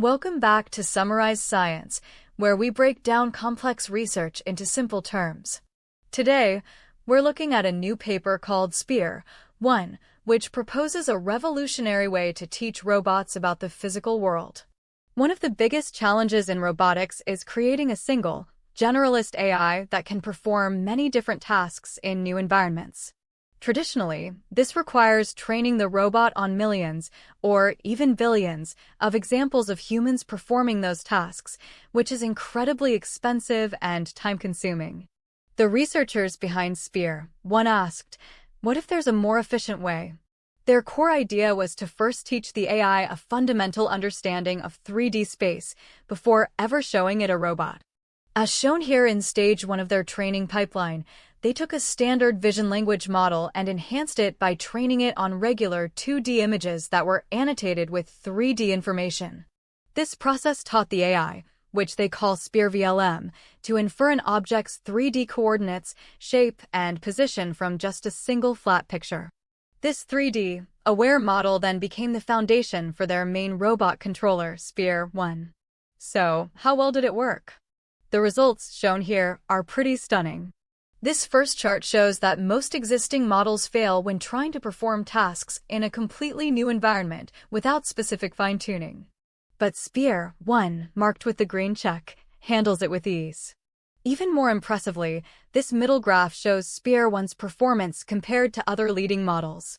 Welcome back to Summarize Science, where we break down complex research into simple terms. Today, we're looking at a new paper called SPEAR 1, which proposes a revolutionary way to teach robots about the physical world. One of the biggest challenges in robotics is creating a single, generalist AI that can perform many different tasks in new environments. Traditionally, this requires training the robot on millions, or even billions, of examples of humans performing those tasks, which is incredibly expensive and time-consuming. The researchers behind SPEAR 1 asked, what if there's a more efficient way? Their core idea was to first teach the AI a fundamental understanding of 3D space before ever showing it a robot. As shown here in stage 1 of their training pipeline, they took a standard vision language model and enhanced it by training it on regular 2D images that were annotated with 3D information. This process taught the AI, which they call SPEAR VLM, to infer an object's 3D coordinates, shape, and position from just a single flat picture. This 3D, aware model then became the foundation for their main robot controller, SPEAR 1. So, how well did it work? The results shown here are pretty stunning. This first chart shows that most existing models fail when trying to perform tasks in a completely new environment without specific fine-tuning. But SPEAR 1, marked with the green check, handles it with ease. Even more impressively, this middle graph shows SPEAR 1's performance compared to other leading models.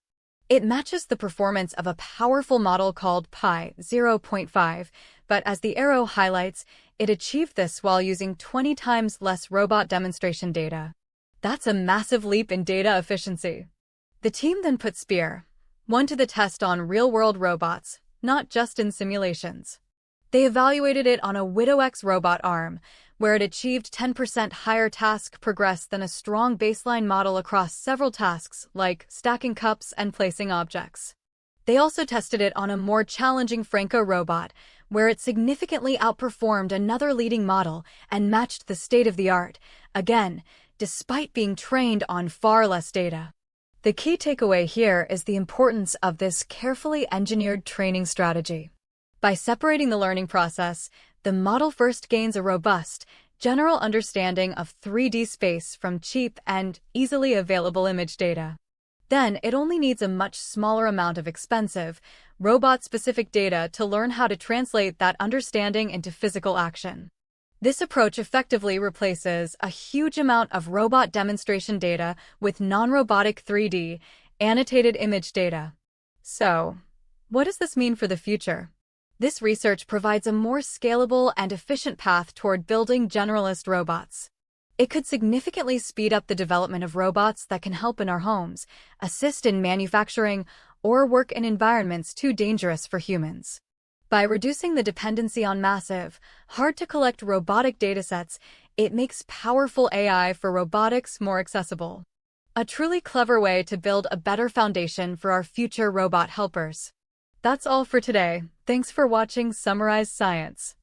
It matches the performance of a powerful model called Pi 0.5, but as the arrow highlights, it achieved this while using 20 times less robot demonstration data. That's a massive leap in data efficiency. The team then put SPEAR 1 to the test on real-world robots, not just in simulations. They evaluated it on a WidowX robot arm, where it achieved 10% higher task progress than a strong baseline model across several tasks like stacking cups and placing objects. They also tested it on a more challenging Franco robot, where it significantly outperformed another leading model and matched the state-of-the-art, again, despite being trained on far less data. The key takeaway here is the importance of this carefully engineered training strategy. By separating the learning process, the model first gains a robust, general understanding of 3D space from cheap and easily available image data. Then it only needs a much smaller amount of expensive, robot-specific data to learn how to translate that understanding into physical action. This approach effectively replaces a huge amount of robot demonstration data with non-robotic 3D, annotated image data. So, what does this mean for the future? This research provides a more scalable and efficient path toward building generalist robots. It could significantly speed up the development of robots that can help in our homes, assist in manufacturing, or work in environments too dangerous for humans. By reducing the dependency on massive, hard-to-collect robotic datasets, it makes powerful AI for robotics more accessible. A truly clever way to build a better foundation for our future robot helpers. That's all for today. Thanks for watching Summarize Science.